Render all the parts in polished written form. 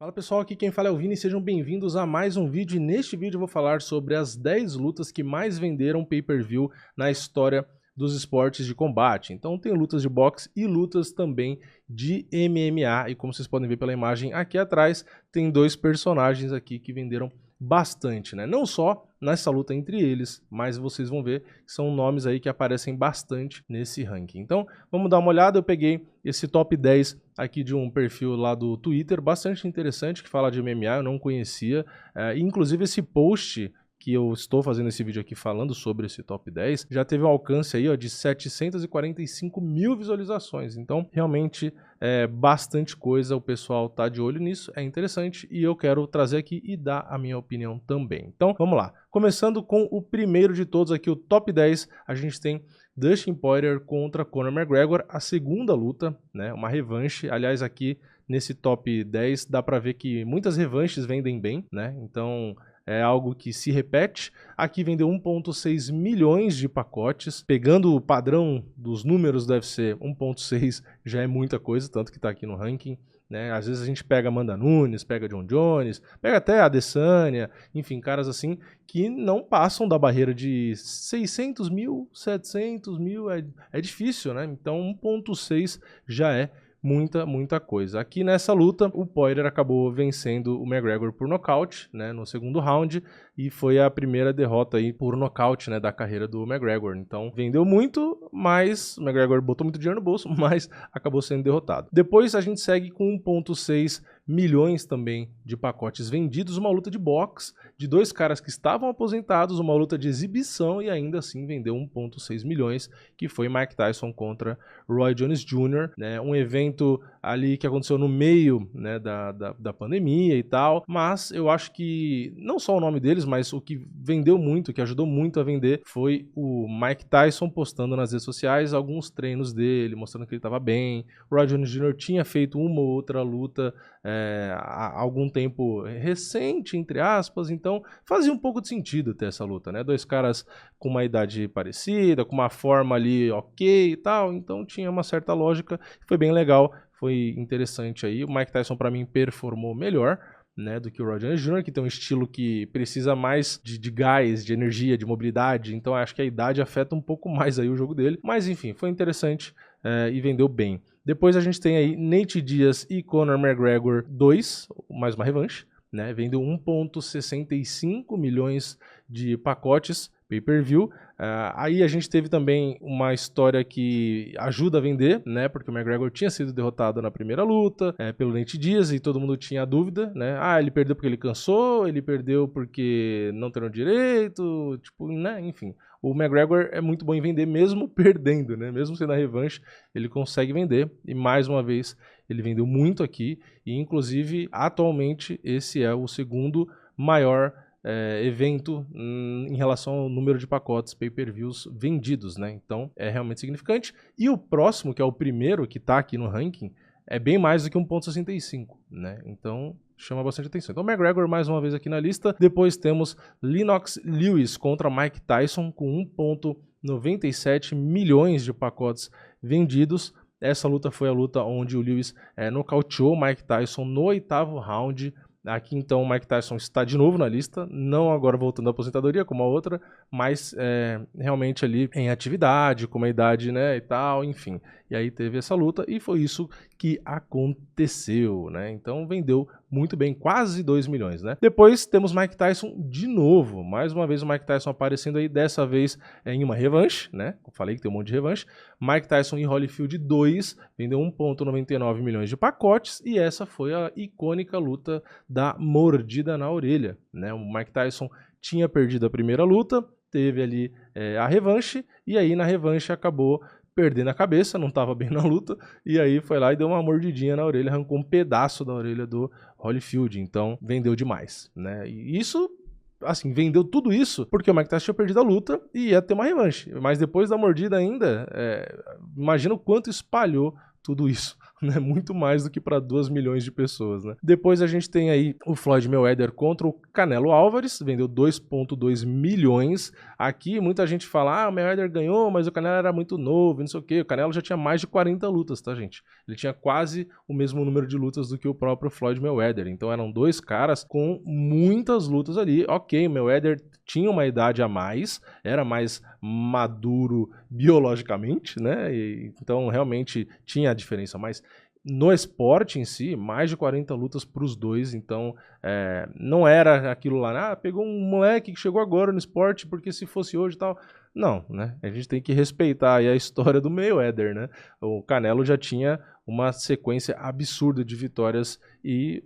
Fala pessoal, aqui quem fala é o Vini, sejam bem-vindos a mais um vídeo e neste vídeo eu vou falar sobre as 10 lutas que mais venderam pay-per-view na história dos esportes de combate. Então tem lutas de boxe e lutas também de MMA e como vocês podem ver pela imagem aqui atrás, tem dois personagens aqui que venderam bastante, né? Não só nessa luta entre eles, mas vocês vão ver que são nomes aí que aparecem bastante nesse ranking. Então, vamos dar uma olhada, eu peguei esse top 10 aqui de um perfil lá do Twitter, bastante interessante, que fala de MMA, eu não conhecia, inclusive esse post que eu estou fazendo esse vídeo aqui falando sobre esse top 10, já teve um alcance aí ó, de 745 mil visualizações, então realmente é bastante coisa, o pessoal tá de olho nisso, é interessante e eu quero trazer aqui e dar a minha opinião também. Então vamos lá, começando com o primeiro de todos aqui, o top 10, a gente tem Dustin Poirier contra Conor McGregor, a segunda luta, né, uma revanche, aliás aqui nesse top 10 dá pra ver que muitas revanches vendem bem, né, então é algo que se repete. Aqui vendeu 1,6 milhões de pacotes. Pegando o padrão dos números, deve ser 1,6 já é muita coisa, tanto que está aqui no ranking. Né? Às vezes a gente pega Amanda Nunes, pega John Jones, pega até a Adesanya, enfim, caras assim que não passam da barreira de 600 mil, 700 mil, é difícil, né? Então 1,6 já é muita coisa. Aqui nessa luta, o Poirier acabou vencendo o McGregor por nocaute, né, no segundo round, e foi a primeira derrota aí por nocaute, né, da carreira do McGregor. Então, vendeu muito, mas o McGregor botou muito dinheiro no bolso, mas acabou sendo derrotado. Depois a gente segue com 1,6 milhões também de pacotes vendidos, uma luta de boxe de dois caras que estavam aposentados, uma luta de exibição e ainda assim vendeu 1,6 milhões, que foi Mike Tyson contra Roy Jones Jr., né, um evento ali que aconteceu no meio, né, da pandemia e tal, mas eu acho que não só o nome deles, mas o que vendeu muito, o que ajudou muito a vender foi o Mike Tyson postando nas redes sociais alguns treinos dele, mostrando que ele estava bem. O Roy Jones Jr. tinha feito uma ou outra luta há algum tempo recente, entre aspas, então fazia um pouco de sentido ter essa luta, né? Dois caras com uma idade parecida, com uma forma ali ok e tal, então tinha uma certa lógica, foi bem legal, foi interessante aí. O Mike Tyson para mim performou melhor, né, do que o Roy Jones Jr., que tem um estilo que precisa mais de gás, de energia, de mobilidade, então acho que a idade afeta um pouco mais aí o jogo dele, mas enfim, foi interessante e vendeu bem. Depois a gente tem aí Nate Diaz e Conor McGregor 2, mais uma revanche, né, vendeu 1,65 milhões de pacotes pay-per-view. Aí a gente teve também uma história que ajuda a vender, né? Porque o McGregor tinha sido derrotado na primeira luta pelo Nate Diaz e todo mundo tinha dúvida, né? Ele perdeu porque ele cansou, ele perdeu porque não treinou direito, tipo, né? Enfim, o McGregor é muito bom em vender mesmo perdendo, né? Mesmo sendo a revanche, ele consegue vender e mais uma vez ele vendeu muito aqui e inclusive atualmente esse é o segundo maior evento em relação ao número de pacotes pay-per-views vendidos, né? Então é realmente significante. E o próximo, que é o primeiro que tá aqui no ranking, é bem mais do que 1,65, né? Então chama bastante atenção. Então McGregor mais uma vez aqui na lista. Depois temos Lennox Lewis contra Mike Tyson com 1,97 milhões de pacotes vendidos. Essa luta foi a luta onde o Lewis nocauteou o Mike Tyson no 8º round. Aqui então o Mike Tyson está de novo na lista, não agora voltando à aposentadoria como a outra, mas realmente ali em atividade, com uma idade, né, e tal, enfim. E aí teve essa luta e foi isso que aconteceu, né? Então vendeu muito bem, quase 2 milhões, né? Depois temos Mike Tyson de novo, mais uma vez o Mike Tyson aparecendo aí, dessa vez em uma revanche, né? Eu falei que tem um monte de revanche. Mike Tyson e Holyfield 2 vendeu 1,99 milhões de pacotes e essa foi a icônica luta da mordida na orelha, né? O Mike Tyson tinha perdido a primeira luta, teve ali a revanche e aí na revanche acabou perdendo a cabeça, não estava bem na luta, e aí foi lá e deu uma mordidinha na orelha, arrancou um pedaço da orelha do Holyfield, então vendeu demais, né? E isso, assim, vendeu tudo isso porque o Mike Tyson tinha perdido a luta e ia ter uma revanche, mas depois da mordida ainda, imagina o quanto espalhou tudo isso, né? Muito mais do que para 2 milhões de pessoas, né? Depois a gente tem aí o Floyd Mayweather contra o Canelo Álvares, vendeu 2,2 milhões. Aqui muita gente fala, o Mayweather ganhou, mas o Canelo era muito novo, não sei o quê. O Canelo já tinha mais de 40 lutas, tá, gente? Ele tinha quase o mesmo número de lutas do que o próprio Floyd Mayweather. Então eram dois caras com muitas lutas ali. Ok, o Mayweather tinha uma idade a mais, era mais maduro biologicamente, né? Então realmente tinha a diferença, mas no esporte em si, mais de 40 lutas para os dois, então não era aquilo lá, pegou um moleque que chegou agora no esporte, porque se fosse hoje e tal. Não, né? A gente tem que respeitar aí a história do Mayweather, né? O Canelo já tinha uma sequência absurda de vitórias e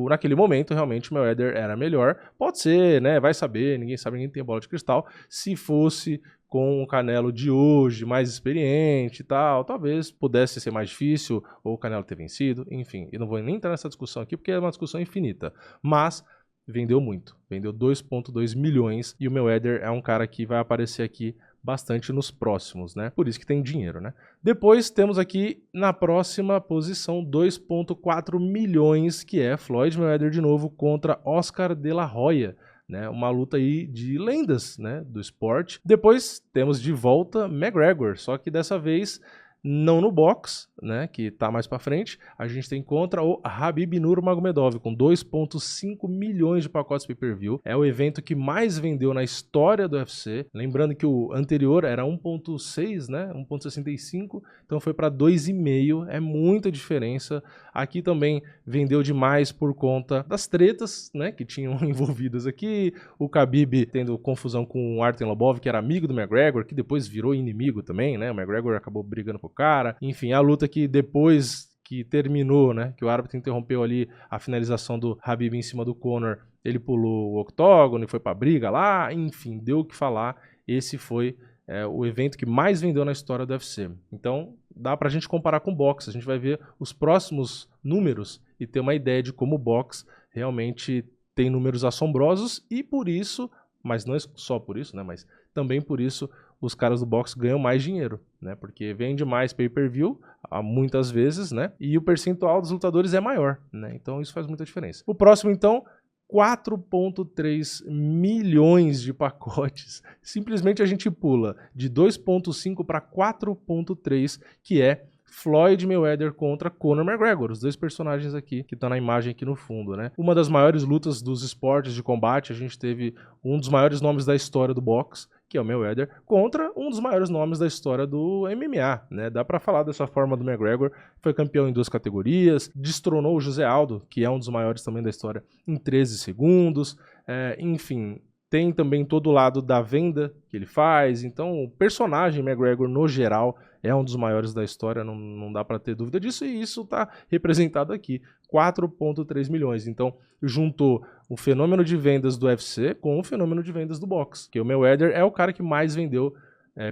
naquele momento realmente o Mayweather era melhor. Pode ser, né? Vai saber, ninguém sabe, ninguém tem bola de cristal. Se fosse com o Canelo de hoje, mais experiente e tal, talvez pudesse ser mais difícil, ou o Canelo ter vencido, enfim. E não vou nem entrar nessa discussão aqui, porque é uma discussão infinita. Mas vendeu muito, vendeu 2,2 milhões, e o Mayweather é um cara que vai aparecer aqui bastante nos próximos, né? Por isso que tem dinheiro, né? Depois temos aqui na próxima posição 2,4 milhões, que é Floyd Mayweather de novo contra Oscar de la Hoya, né, uma luta aí de lendas, né, do esporte. Depois temos de volta McGregor, só que dessa vez não no box, né, que tá mais para frente. A gente tem contra o Khabib Nurmagomedov com 2,5 milhões de pacotes pay-per-view. É o evento que mais vendeu na história do UFC. Lembrando que o anterior era 1,6, né, 1,65, então foi para 2,5. É muita diferença. Aqui também vendeu demais por conta das tretas, né, que tinham envolvidas aqui. O Khabib tendo confusão com o Artem Lobov, que era amigo do McGregor, que depois virou inimigo também, né? O McGregor acabou brigando com o cara. Enfim, a luta que depois que terminou, né, que o árbitro interrompeu ali a finalização do Khabib em cima do Conor, ele pulou o octógono e foi pra briga lá. Enfim, deu o que falar. Esse foi o evento que mais vendeu na história do UFC. Então, dá pra gente comparar com o boxe. A gente vai ver os próximos números e ter uma ideia de como o boxe realmente tem números assombrosos e por isso, mas não é só por isso, né, mas também por isso os caras do boxe ganham mais dinheiro, né, porque vende mais pay-per-view muitas vezes, né, e o percentual dos lutadores é maior, né, então isso faz muita diferença. O próximo, então, 4,3 milhões de pacotes. Simplesmente a gente pula de 2,5 para 4,3, que é Floyd Mayweather contra Conor McGregor, os dois personagens aqui que estão na imagem aqui no fundo, né? Uma das maiores lutas dos esportes de combate, a gente teve um dos maiores nomes da história do boxe, que é o Mayweather, contra um dos maiores nomes da história do MMA, né? Dá pra falar dessa forma do McGregor, foi campeão em 2 categorias, destronou o José Aldo, que é um dos maiores também da história, em 13 segundos, enfim. Tem também todo o lado da venda que ele faz, então o personagem McGregor no geral é um dos maiores da história, não dá para ter dúvida disso, e isso está representado aqui, 4,3 milhões. Então juntou o fenômeno de vendas do UFC com o fenômeno de vendas do boxe, que o Mayweather é o cara que mais vendeu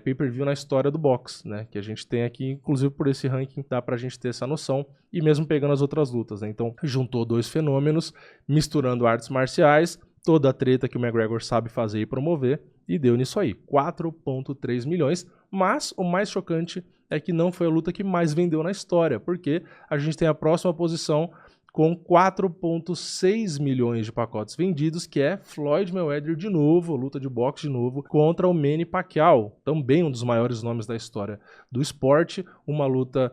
pay-per-view na história do boxe, né? Que a gente tem aqui, inclusive por esse ranking, dá pra gente ter essa noção, e mesmo pegando as outras lutas, né? Então juntou dois fenômenos, misturando artes marciais, toda a treta que o McGregor sabe fazer e promover, e deu nisso aí, 4,3 milhões, mas o mais chocante é que não foi a luta que mais vendeu na história, porque a gente tem a próxima posição com 4,6 milhões de pacotes vendidos, que é Floyd Mayweather de novo, luta de boxe de novo, contra o Manny Pacquiao, também um dos maiores nomes da história do esporte, uma luta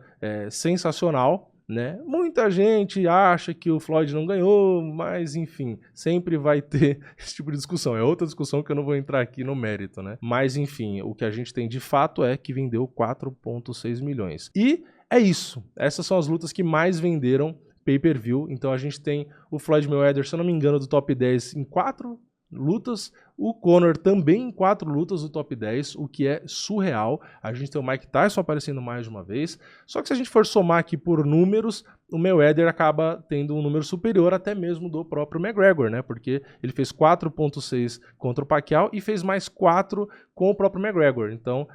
sensacional, né? Muita gente acha que o Floyd não ganhou, mas enfim, sempre vai ter esse tipo de discussão. É outra discussão que eu não vou entrar aqui no mérito, né? Mas enfim, o que a gente tem de fato é que vendeu 4,6 milhões. E é isso. Essas são as lutas que mais venderam pay-per-view. Então a gente tem o Floyd Mayweather, se eu não me engano, do top 10 em 4 lutas, o Conor também em 4 lutas do top 10, o que é surreal. A gente tem o Mike Tyson aparecendo mais de uma vez, só que se a gente for somar aqui por números, o Mayweather acaba tendo um número superior até mesmo do próprio McGregor, né? Porque ele fez 4,6 contra o Pacquiao e fez mais 4 com o próprio McGregor. Então,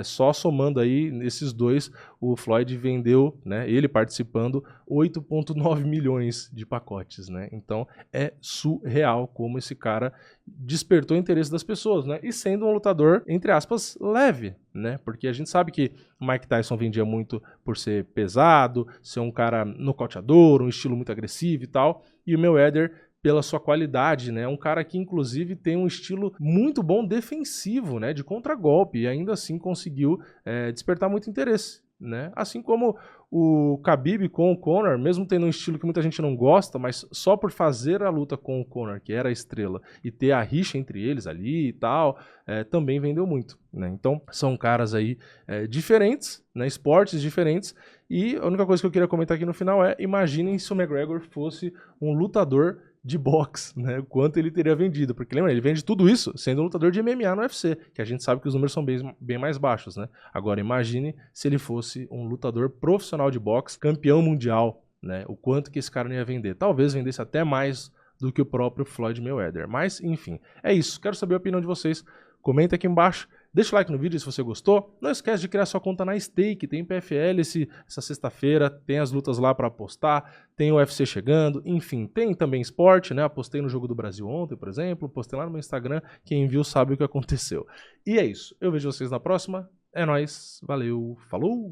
só somando aí esses dois, o Floyd vendeu, né, ele participando, 8,9 milhões de pacotes, né? Então, é surreal como esse cara desperdiçou despertou o interesse das pessoas, né? E sendo um lutador, entre aspas, leve, né? Porque a gente sabe que o Mike Tyson vendia muito por ser pesado, ser um cara nocauteador, um estilo muito agressivo e tal, e o Mayweather pela sua qualidade, né? Um cara que inclusive tem um estilo muito bom defensivo, né? De contragolpe, e ainda assim conseguiu despertar muito interesse, né? Assim como o Khabib com o Conor, mesmo tendo um estilo que muita gente não gosta, mas só por fazer a luta com o Conor, que era a estrela, e ter a rixa entre eles ali e tal, também vendeu muito, né? Então são caras aí diferentes, né? Esportes diferentes, e a única coisa que eu queria comentar aqui no final é: imaginem se o McGregor fosse um lutador de boxe, né? O quanto ele teria vendido. Porque lembra, ele vende tudo isso sendo um lutador de MMA no UFC, que a gente sabe que os números são bem mais baixos, né? Agora imagine se ele fosse um lutador profissional de boxe, campeão mundial, né? O quanto que esse cara não ia vender. Talvez vendesse até mais do que o próprio Floyd Mayweather. Mas, enfim, é isso. Quero saber a opinião de vocês. Comenta aqui embaixo. Deixa o like no vídeo se você gostou. Não esquece de criar sua conta na Stake. Tem PFL essa sexta-feira. Tem as lutas lá para apostar. Tem o UFC chegando. Enfim, tem também esporte, né? Apostei no Jogo do Brasil ontem, por exemplo. Postei lá no meu Instagram. Quem viu sabe o que aconteceu. E é isso. Eu vejo vocês na próxima. É nóis. Valeu. Falou!